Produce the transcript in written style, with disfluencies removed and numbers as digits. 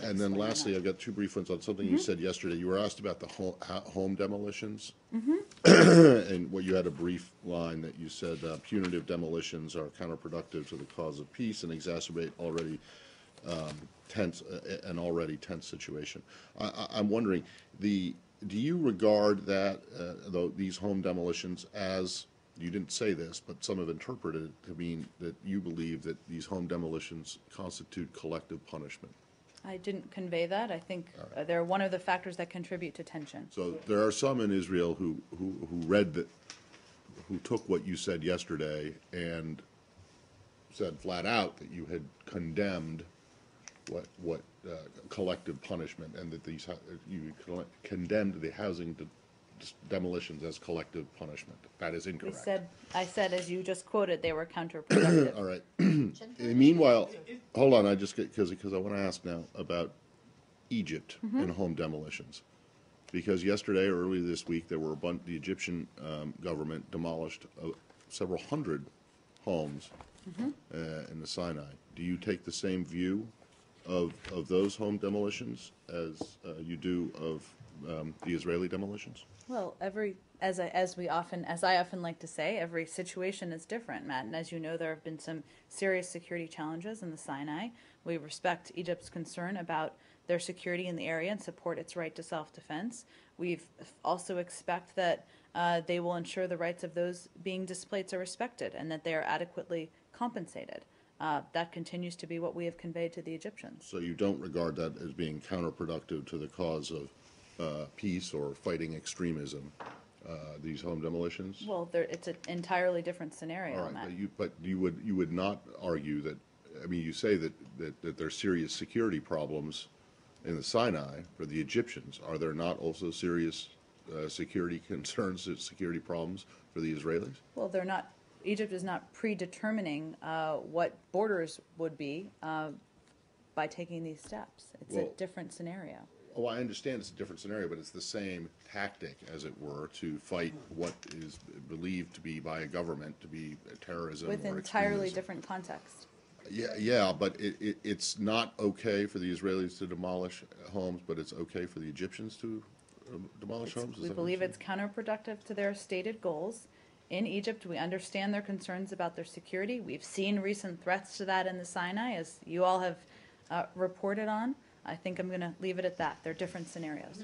And then lastly, I've got two brief ones on something you said yesterday. You were asked about the home demolitions. And what you had a brief line that you said punitive demolitions are counterproductive to the cause of peace and exacerbate an already tense situation. I'm wondering, do you regard that these home demolitions as, you didn't say this, but some have interpreted it to mean that you believe that these home demolitions constitute collective punishment? I didn't convey that. I think they're one of the factors that contribute to tension. So there are some in Israel who read that, who took what you said yesterday and said flat out that you had condemned what collective punishment, and that you condemned the housing demolitions as collective punishment. That is incorrect. I said, as you just quoted, they were counterproductive. All right. Meanwhile, hold on. I just because I want to ask now about Egypt and home demolitions, because yesterday or earlier this week there were the Egyptian government demolished several hundred homes in the Sinai. Do you take the same view of those home demolitions as you do of the Israeli demolitions? Well, as I often like to say, every situation is different, Matt. And as you know, there have been some serious security challenges in the Sinai. We respect Egypt's concern about their security in the area and support its right to self-defense. We also expect that they will ensure the rights of those being displaced are respected and that they are adequately compensated. That continues to be what we have conveyed to the Egyptians. So you don't regard that as being counterproductive to the cause of peace or fighting extremism, these home demolitions? Well, it's an entirely different scenario. All right, but you would not argue that. I mean, you say that there's serious security problems in the Sinai for the Egyptians. Are there not also serious security concerns, security problems for the Israelis? Well, they're not. Egypt is not predetermining what borders would be by taking these steps. It's a different scenario. Oh, I understand it's a different scenario, but it's the same tactic, as it were, to fight what is believed to be by a government to be terrorism with or entirely extremism. Different context. Yeah, but it's not okay for the Israelis to demolish homes, but it's okay for the Egyptians to demolish homes? We believe it's counterproductive to their stated goals. In Egypt, we understand their concerns about their security. We've seen recent threats to that in the Sinai, as you all have reported on. I think I'm going to leave it at that. They're different scenarios.